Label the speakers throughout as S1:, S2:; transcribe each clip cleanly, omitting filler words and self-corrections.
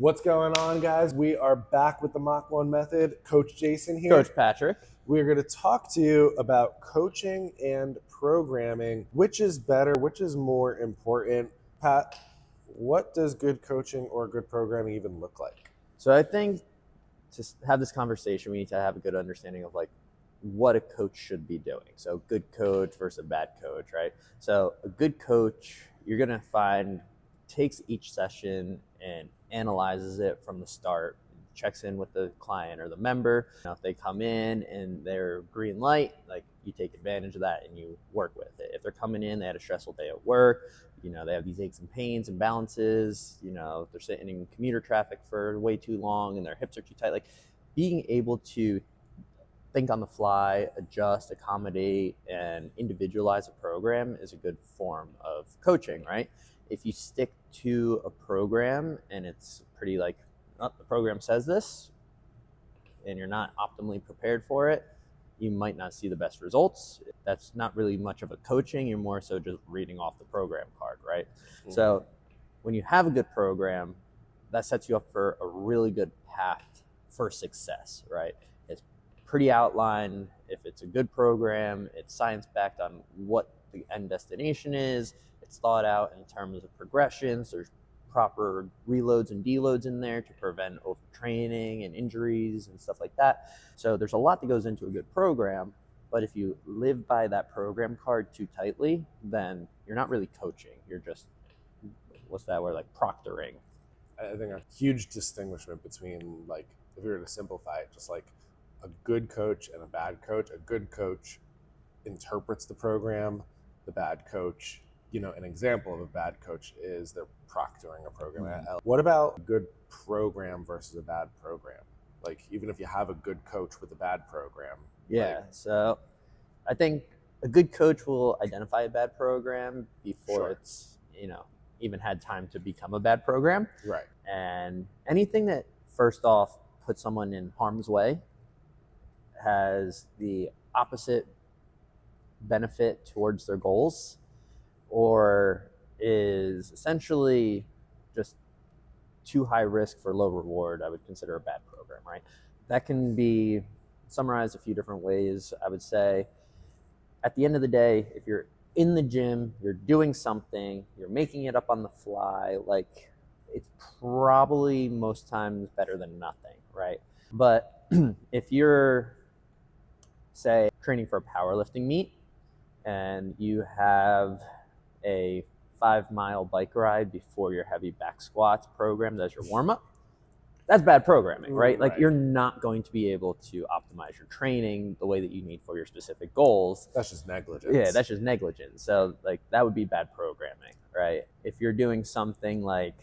S1: What's going on, guys? We are back with the Mach 1 method. Coach Jason here.
S2: Coach Patrick.
S1: We're going to talk to you about coaching and programming. Which is better? Which is more important? Pat, what does good coaching or good programming even look like?
S2: So I think to have this conversation, we need to have a good understanding of like what a coach should be doing. So good coach versus a bad coach, right? So a good coach, you're going to find, takes each session and analyzes it from the start, checks in with the client or the member. Now, if they come in and they're green light, like you take advantage of that and you work with it. If they're coming in, they had a stressful day at work, they have these aches and pains and balances, if they're sitting in commuter traffic for way too long and their hips are too tight, like being able to think on the fly, adjust, accommodate, and individualize a program is a good form of coaching, right? If you stick to a program and it's pretty like, oh, the program says this, and you're not optimally prepared for it, you might not see the best results. That's not really much of a coaching. You're more so just reading off the program card, right? Mm-hmm. So when you have a good program, that sets you up for a really good path for success, right? It's pretty outlined. If it's a good program, it's science-backed on what the end destination is. It's thought out in terms of progressions. There's proper reloads and deloads in there to prevent overtraining and injuries and stuff like that. So there's a lot that goes into a good program, but if you live by that program card too tightly, then you're not really coaching. You're just, what's that word, like proctoring.
S1: I think a huge distinguishment between, like, if we were to simplify it, just like a good coach and a bad coach. A good coach interprets the program. The bad coach, an example of a bad coach is they're proctoring a program. Mm-hmm. What about a good program versus a bad program? Like, even if you have a good coach with a bad program.
S2: Yeah, so I think a good coach will identify a bad program before it's, even had time to become a bad program.
S1: Right.
S2: And anything that, first off, puts someone in harm's way has the opposite benefit towards their goals, or is essentially just too high risk for low reward, I would consider a bad program, right? That can be summarized a few different ways. I would say at the end of the day, if you're in the gym, you're doing something, you're making it up on the fly, like it's probably most times better than nothing, right? But if you're, say, training for a powerlifting meet and you have a 5-mile bike ride before your heavy back squats programmed as your warm-up, that's bad programming, right? Like, you're not going to be able to optimize your training the way that you need for your specific goals.
S1: That's just negligence.
S2: Yeah, that's just negligence. So, like, that would be bad programming, right? If you're doing something like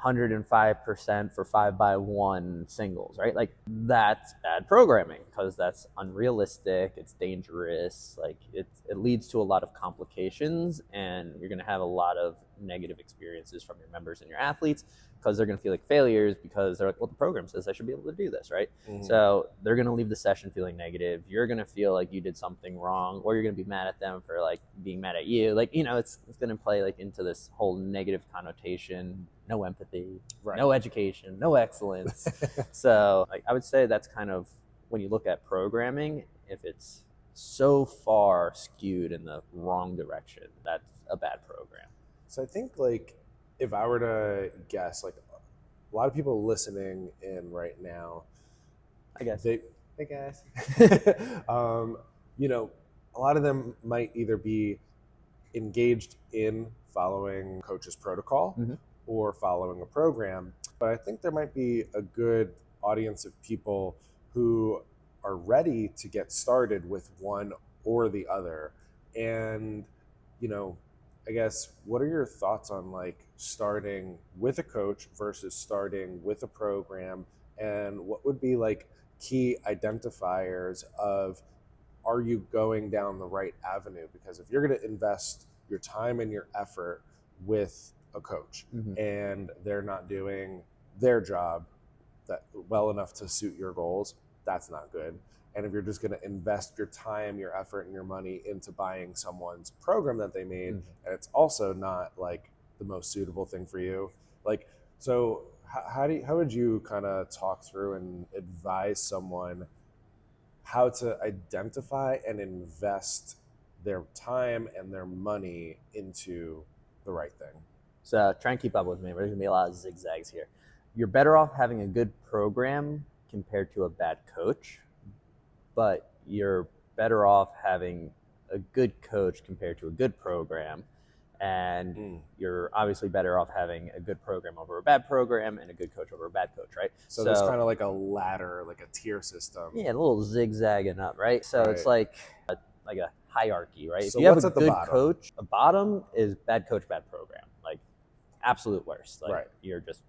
S2: 105% for 5x1 singles, right? Like, that's bad programming because that's unrealistic. It's dangerous. Like, it leads to a lot of complications, and you're going to have a lot of negative experiences from your members and your athletes because they're going to feel like failures because they're like, well, the program says I should be able to do this, right? Mm-hmm. So they're going to leave the session feeling negative. You're going to feel like you did something wrong, or you're going to be mad at them for like being mad at you. Like, it's going to play like into this whole negative connotation. No empathy, right. No education, no excellence. So like, I would say that's kind of, when you look at programming, if it's so far skewed in the wrong direction, that's a bad program.
S1: So I think, like, if I were to guess, like, a lot of people listening in right now,
S2: I guess.
S1: Hey guys. A lot of them might either be engaged in following coach's protocol, mm-hmm. or following a program. But I think there might be a good audience of people who are ready to get started with one or the other. And, I guess, what are your thoughts on, like, starting with a coach versus starting with a program? And what would be, like, key identifiers of, are you going down the right avenue? Because if you're going to invest your time and your effort with a coach, mm-hmm. and they're not doing their job that well enough to suit your goals, that's not good. And if you're just going to invest your time, your effort, and your money into buying someone's program that they made, mm-hmm. and it's also not like the most suitable thing for you, like, So how would you kind of talk through and advise someone how to identify and invest their time and their money into the right thing?
S2: So try and keep up with me. There's gonna be a lot of zigzags here. You're better off having a good program compared to a bad coach, but you're better off having a good coach compared to a good program. And you're obviously better off having a good program over a bad program and a good coach over a bad coach, right?
S1: So there's kind of like a ladder, like a tier system.
S2: Yeah, a little zigzagging up, right? So
S1: Right.
S2: it's like a hierarchy, right?
S1: So
S2: if you have
S1: what's
S2: a
S1: at the
S2: good
S1: bottom?
S2: coach, the bottom is bad coach, bad program. Like absolute worst. Like
S1: Right.
S2: you're just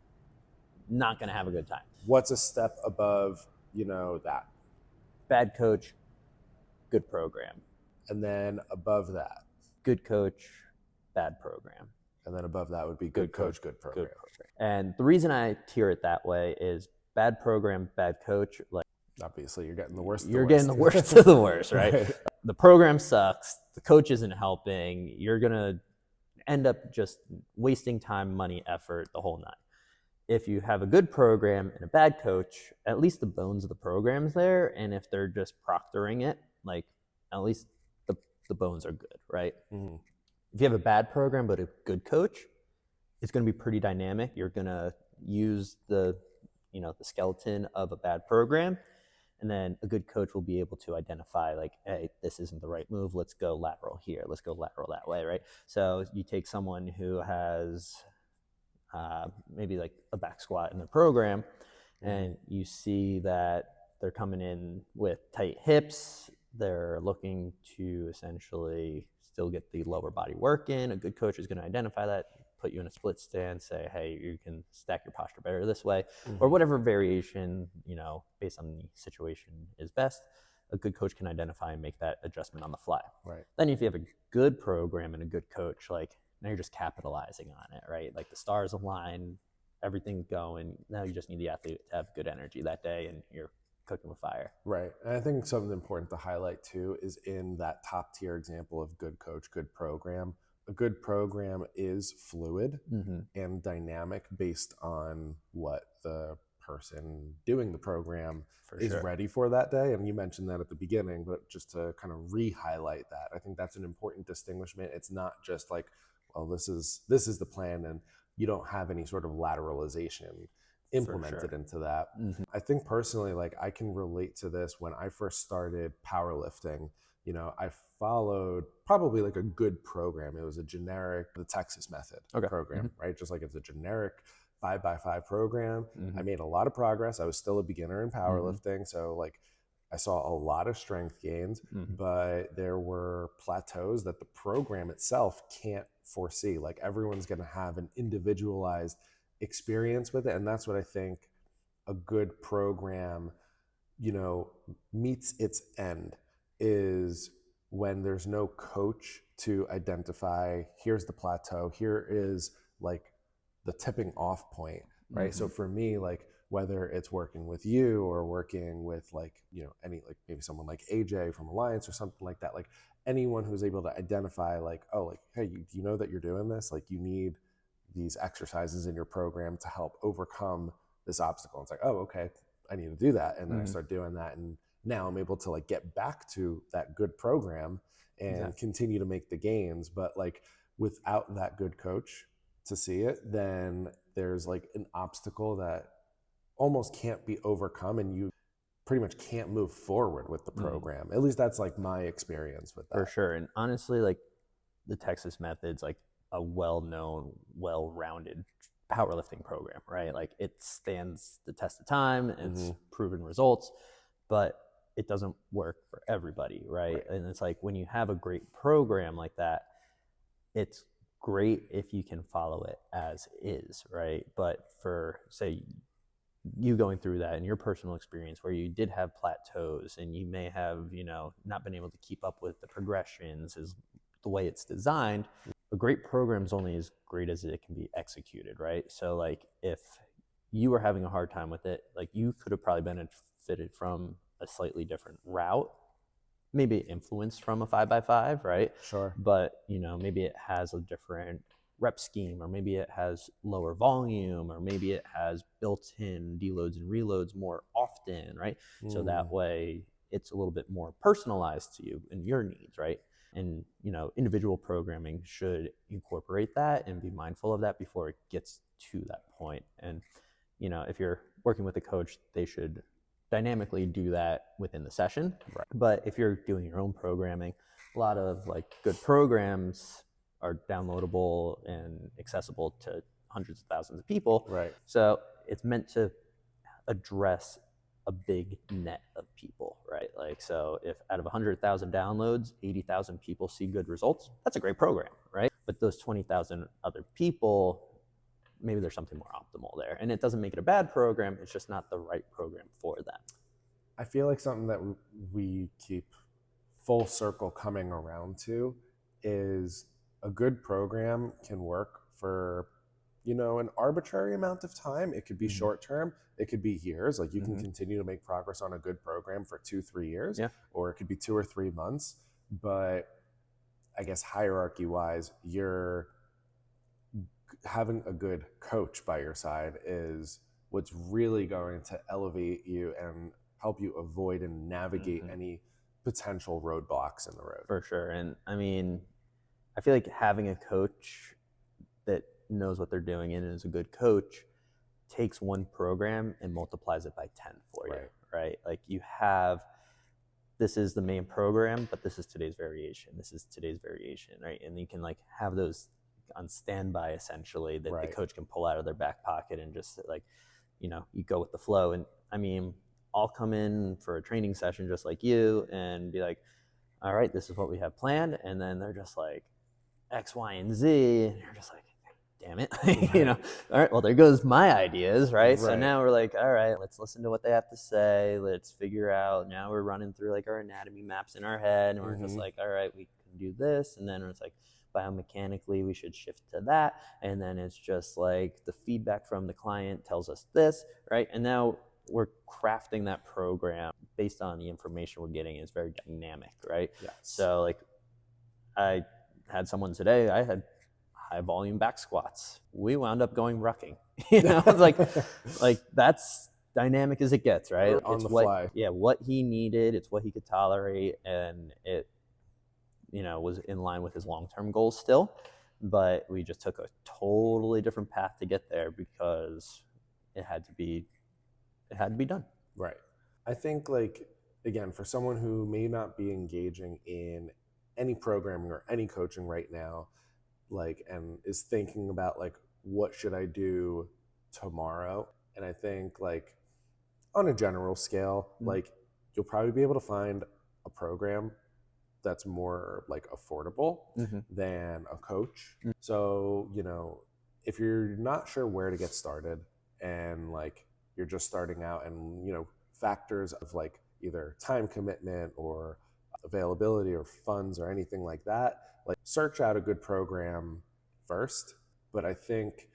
S2: not going to have a good time.
S1: What's a step above, that?
S2: Bad coach, good program.
S1: And then above that?
S2: Good coach, bad program.
S1: And then above that would be good coach, good program.
S2: Good program. And the reason I tier it that way is bad program, bad coach. Like
S1: obviously you're getting the worst.
S2: You're getting the worst of the worst, right? Right. The program sucks. The coach isn't helping. You're going to end up just wasting time, money, effort, the whole nine. If you have a good program and a bad coach, at least the bones of the program's there. And if they're just proctoring it, like at least the bones are good, right? Mm-hmm. If you have a bad program but a good coach, it's going to be pretty dynamic. You're going to use the skeleton of a bad program, and then a good coach will be able to identify like, hey, this isn't the right move. Let's go lateral here. Let's go lateral that way, right? So you take someone who has maybe like a back squat in the program, and you see that they're coming in with tight hips. They're looking to essentially still get the lower body work in. A good coach is going to identify that, put you in a split stance, say, hey, you can stack your posture better this way, or whatever variation, based on the situation is best. A good coach can identify and make that adjustment on the fly.
S1: Right.
S2: Then if you have a good program and a good coach, like now you're just capitalizing on it, right? Like the stars align, everything's going. Now you just need the athlete to have good energy that day, and you're cooking with fire.
S1: Right. And I think something important to highlight too is in that top tier example of good coach, good program. A good program is fluid and dynamic based on what the person doing the program is ready for that day. And you mentioned that at the beginning, but just to kind of re-highlight that, I think that's an important distinguishment. It's not just like, well, this is the plan, and you don't have any sort of lateralization implemented into that. I think personally, like I can relate to this. When I first started powerlifting, I followed probably like a good program. It was a generic, the Texas method program, right? Just like it's a generic 5x5 program. I made a lot of progress. I was still a beginner in powerlifting. So like I saw a lot of strength gains, but there were plateaus that the program itself can't foresee. Like everyone's going to have an individualized experience with it. And that's what I think a good program, meets its end, is when there's no coach to identify, here's the plateau, here is like the tipping off point, right? So for me, like whether it's working with you or working with like, any, like maybe someone like AJ from Alliance or something like that, like anyone who's able to identify like, oh, like, hey, do you know that you're doing this? Like you need these exercises in your program to help overcome this obstacle. And it's like, oh, okay, I need to do that. And then I start doing that. And now I'm able to like get back to that good program and continue to make the gains. But like without that good coach to see it, then there's like an obstacle that almost can't be overcome, and you pretty much can't move forward with the program. At least that's like my experience with that.
S2: For sure. And honestly, like the Texas method's like a well-known, well-rounded powerlifting program, right? Like it stands the test of time, it's proven results, but it doesn't work for everybody, right? And it's like when you have a great program like that, it's great if you can follow it as is, right? But for, say, you going through that in your personal experience where you did have plateaus and you may have, not been able to keep up with the progressions is the way it's designed. A great program is only as great as it can be executed, right? So like if you were having a hard time with it, like you could have probably benefited from a slightly different route, maybe influenced from a 5x5, right?
S1: Sure.
S2: But maybe it has a different rep scheme, or maybe it has lower volume, or maybe it has built-in deloads and reloads more often, right? So that way it's a little bit more personalized to you and your needs, right? And individual programming should incorporate that and be mindful of that before it gets to that point. And if you're working with a coach, they should dynamically do that within the session.
S1: Right.
S2: But if you're doing your own programming, a lot of good programs are downloadable and accessible to hundreds of thousands of people.
S1: Right.
S2: So it's meant to address a big net of people, right? So if out of 100,000 downloads, 80,000 people see good results, that's a great program, right? But those 20,000 other people, maybe there's something more optimal there. And it doesn't make it a bad program, it's just not the right program for them.
S1: I feel like something that we keep full circle coming around to is a good program can work for an arbitrary amount of time. It could be short term, it could be years. Like you can continue to make progress on a good program for 2-3 years, or it could be 2 or 3 months. But I guess hierarchy wise, you're having a good coach by your side is what's really going to elevate you and help you avoid and navigate any potential roadblocks in the road.
S2: For sure. And I mean, I feel like having a coach that knows what they're doing and is a good coach takes one program and multiplies it by 10 for you, right? Like this is the main program, but this is today's variation. This is today's variation, right? And you can have those on standby essentially that the coach can pull out of their back pocket and just you go with the flow. And I mean, I'll come in for a training session just like you and be like, all right, this is what we have planned. And then they're just like X, Y, and Z. And you're just like, damn it. All right, well, there goes my ideas, right? So now we're like, all right, let's listen to what they have to say. Let's figure out. Now we're running through our anatomy maps in our head. And we're just like, all right, we can do this. And then it's like, biomechanically, we should shift to that. And then it's just like the feedback from the client tells us this, right? And now we're crafting that program based on the information we're getting. It's very dynamic, right?
S1: Yes.
S2: So I had someone today, I had high volume back squats. We wound up going rucking. It's like that's dynamic as it gets, right?
S1: On
S2: it's
S1: the
S2: what,
S1: fly.
S2: Yeah, what he needed, it's what he could tolerate, and it was in line with his long-term goals still, but we just took a totally different path to get there because it had to be done.
S1: Right. I think again, for someone who may not be engaging in any programming or any coaching right now, and is thinking about what should I do tomorrow? And I think on a general scale, you'll probably be able to find a program that's more affordable than a coach. So, if you're not sure where to get started and you're just starting out and, factors of either time commitment or availability or funds or anything like that, search out a good program first. But I think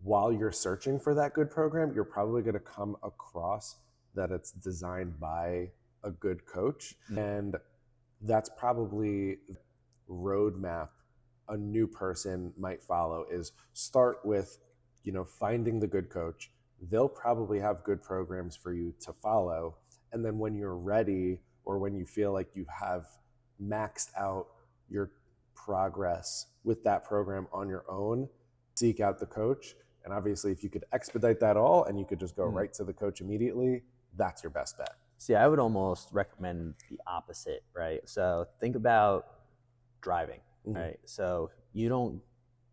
S1: while you're searching for that good program, you're probably going to come across that it's designed by a good coach. And that's probably the roadmap a new person might follow is start with, finding the good coach. They'll probably have good programs for you to follow. And then when you're ready or when you feel like you have maxed out your progress with that program on your own, seek out the coach. And obviously, if you could expedite that all and you could just go right to the coach immediately, that's your best bet.
S2: See, I would almost recommend the opposite, right? So think about driving, right? So you don't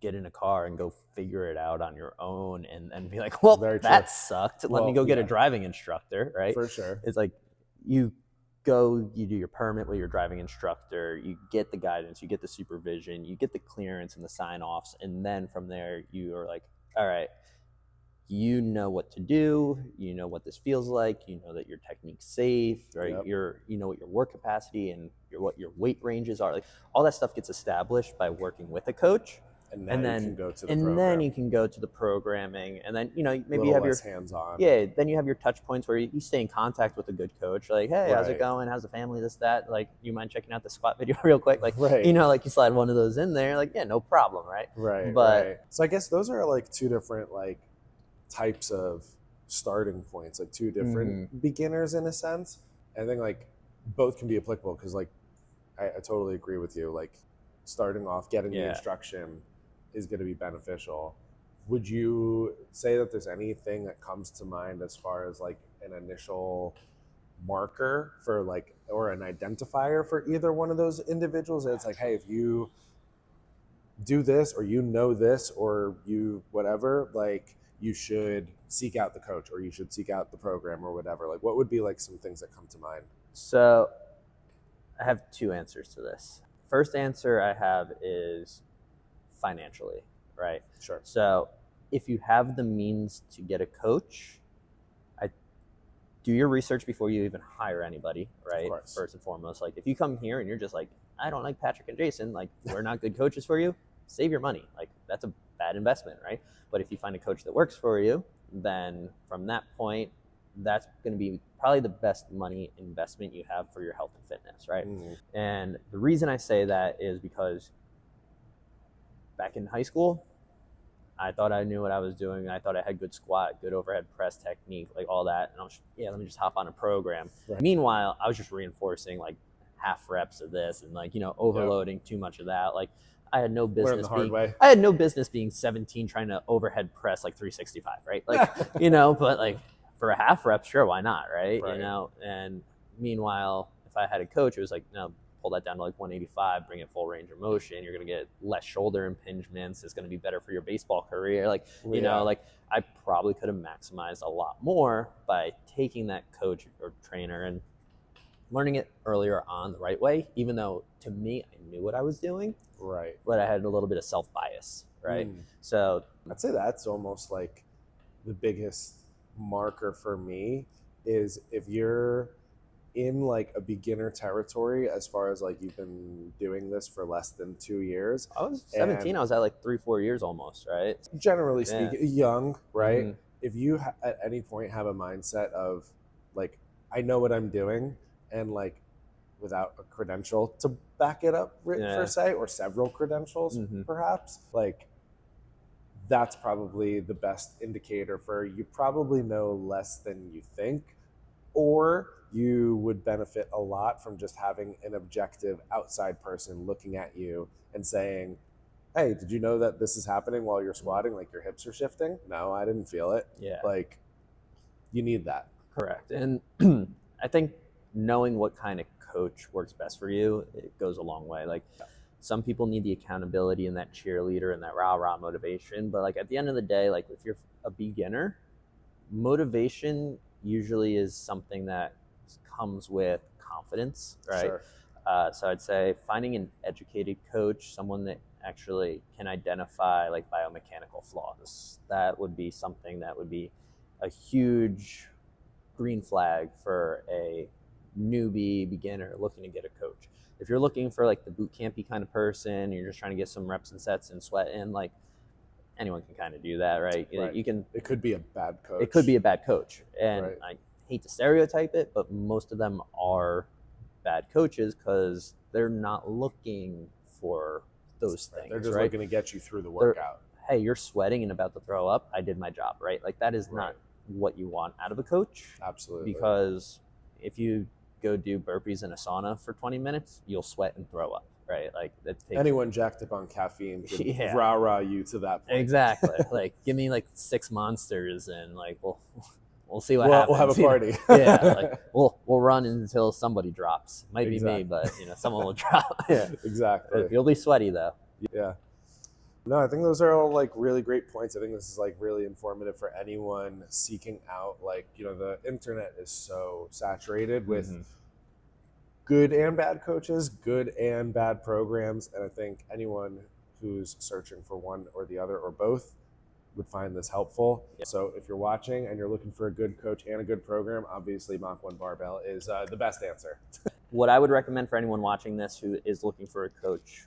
S2: get in a car and go figure it out on your own and be like, well, that sucked. Let me go get a driving instructor, right?
S1: For sure.
S2: It's like you do your permit with your driving instructor, you get the guidance, you get the supervision, you get the clearance and the sign-offs, and then from there you are like, all right, you know what to do, you know what this feels like, you know that your technique's safe, right? You know what your work capacity and what your weight ranges are. All that stuff gets established by working with a coach.
S1: And
S2: and
S1: you
S2: then
S1: can go to the
S2: and
S1: program.
S2: then you can go to the programming, and then maybe you have
S1: less
S2: your
S1: hands-on.
S2: then you have your touch points where you stay in contact with a good coach. Like, hey, how's it going? How's the family? This, that. Like, you mind checking out the squat video real quick? Like, like you slide one of those in there. Like, yeah, no problem, right?
S1: Right. So I guess those are like two different like types of starting points, like two different beginners in a sense. I think like both can be applicable because like I totally agree with you. Like starting off, getting the instruction is going to be beneficial. Would you say that there's anything that comes to mind as far as like an initial marker for like, or an identifier for either one of those individuals? It's like, hey, if you do this or this or you whatever, like you should seek out the coach or you should seek out the program or whatever. Like what would be like some things that come to mind?
S2: So I have two answers to this. First answer I have is financially, right?
S1: Sure.
S2: So if you have the means to get a coach, do your research before you even hire anybody, right?
S1: Of course.
S2: First and foremost, like if you come here and you're just like, I don't like Patrick and Jason, like we're not good coaches for you, save your money. Like that's a bad investment, right? But if you find a coach that works for you, then from that point, that's going to be probably the best money investment you have for your health and fitness, right? And the reason I say that is because back in high school, I thought I knew what I was doing. I thought I had good squat, good overhead press technique, like all that. And I was, let me just hop on a program. Right. Meanwhile, I was just reinforcing like half reps of this and like, overloading too much of that. Like I had no business I had no business being 17 trying to overhead press like 365, right? Like, but like for a half rep, sure, why not, right? And meanwhile, if I had a coach, it was like, no, pull that down to like 185, bring it full range of motion. You're going to get less shoulder impingements. It's going to be better for your baseball career. Like, like I probably could have maximized a lot more by taking that coach or trainer and learning it earlier on the right way, even though to me, I knew what I was doing.
S1: Right.
S2: But I had a little bit of self-bias, right? So
S1: I'd say that's almost like the biggest marker for me is if you're in like a beginner territory as far as like you've been doing this for less than 2 years.
S2: I was 17. I was at like 3-4 years almost, right?
S1: Generally speaking, young, right? If you at any point have a mindset of like, I know what I'm doing, and like without a credential to back it up per se, or several credentials perhaps, like that's probably the best indicator for you probably know less than you think, or you would benefit a lot from just having an objective outside person looking at you and saying, hey, did you know that this is happening while you're squatting? Like your hips are shifting? No, I didn't feel it.
S2: Yeah.
S1: Like you need that.
S2: Correct. And I think knowing what kind of coach works best for you, it goes a long way. Like some people need the accountability and that cheerleader and that rah-rah motivation. But like at the end of the day, like if you're a beginner, motivation usually is something that comes with confidence, right?
S1: Sure.
S2: So I'd say finding an educated coach, someone that actually can identify like biomechanical flaws, that would be something that would be a huge green flag for a newbie beginner looking to get a coach. If you're looking for like the boot campy kind of person, you're just trying to get some reps and sets and sweat in, like anyone can kind of do that, right? You can.
S1: It could be a bad coach.
S2: It could be a bad coach, and I hate to stereotype it, but most of them are bad coaches because they're not looking for those things.
S1: They're just looking to get you through the workout.
S2: Hey, you're sweating and about to throw up. I did my job, right? Like that is not what you want out of a coach.
S1: Absolutely.
S2: Because if you go do burpees in a sauna for 20 minutes, you'll sweat and throw up, right? Like that takes
S1: anyone jacked up on caffeine could rah-rah you to that point.
S2: Exactly. Like give me like 6 monsters and like we'll see what happens.
S1: We'll have a party.
S2: Like we'll run until somebody drops. Might be me, but someone will drop.
S1: Exactly.
S2: You'll be sweaty though.
S1: Yeah. No, I think those are all like really great points. I think this is like really informative for anyone seeking out, like, the internet is so saturated with good and bad coaches, good and bad programs. And I think anyone who's searching for one or the other or both would find this helpful. Yeah. So if you're watching and you're looking for a good coach and a good program, obviously Mach 1 Barbell is the best answer.
S2: What I would recommend for anyone watching this who is looking for a coach,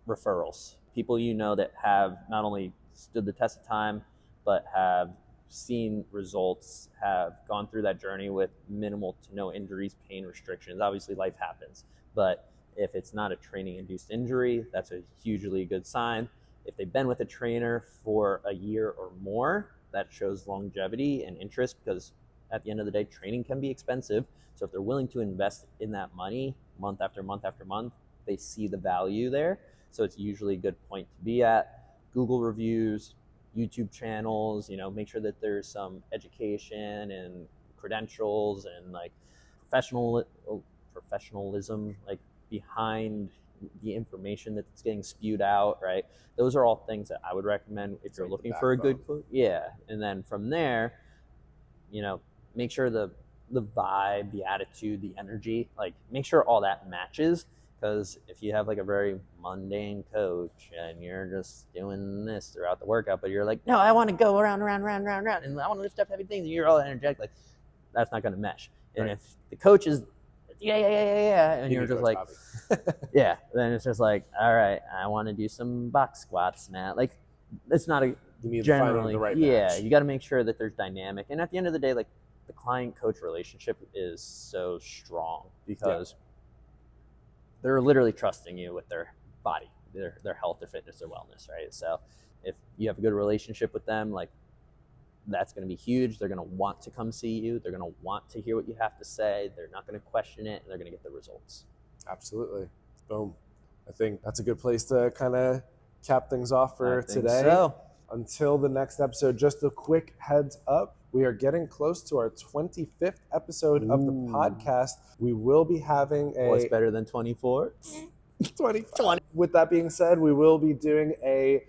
S2: referrals. people you know that have not only stood the test of time, but have seen results, have gone through that journey with minimal to no injuries, pain, restrictions. Obviously, life happens, but if it's not a training-induced injury, that's a hugely good sign. If they've been with a trainer for a year or more, that shows longevity and interest, because at the end of the day, training can be expensive. So if they're willing to invest in that money month after month after month, they see the value there. So it's usually a good point to be at. Google reviews, YouTube channels, make sure that there's some education and credentials and like professionalism like behind the information that's getting spewed out, right? Those are all things that I would recommend if you're looking for a good coach. Yeah. And then from there, make sure the vibe, the attitude, the energy, like make sure all that matches. Because if you have like a very mundane coach and you're just doing this throughout the workout, but you're like, no, I want to go around, and I want to lift up heavy things, and you're all energetic, like that's not going to mesh. And if the coach is, yeah, and you're just like, yeah, then it's just like, all right, I want to do some box squats now. Like, it's not a generally
S1: the right
S2: match. You got to make sure that there's dynamic. And at the end of the day, like the client-coach relationship is so strong because they're literally trusting you with their body, their health, their fitness, their wellness, right? So if you have a good relationship with them, like that's going to be huge. They're going to want to come see you. They're going to want to hear what you have to say. They're not going to question it, and they're going to get the results.
S1: Absolutely. Boom. I think that's a good place to kind of cap things off for today.
S2: So.
S1: Until the next episode, just a quick heads up. We are getting close to our 25th episode of the podcast. We will be having
S2: What's better than 24?
S1: 20. With that being said, we will be doing a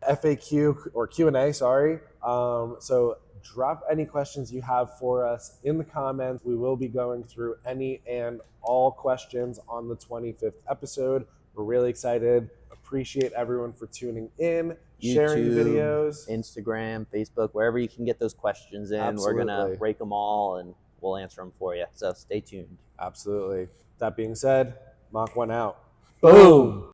S1: FAQ or Q&A, sorry. So drop any questions you have for us in the comments. We will be going through any and all questions on the 25th episode. We're really excited. Appreciate everyone for tuning in,
S2: YouTube,
S1: sharing videos,
S2: Instagram, Facebook, wherever you can get those questions in.
S1: Absolutely.
S2: We're going to rake them all and we'll answer them for you. So stay tuned.
S1: Absolutely. That being said, Mach 1 out.
S2: Boom.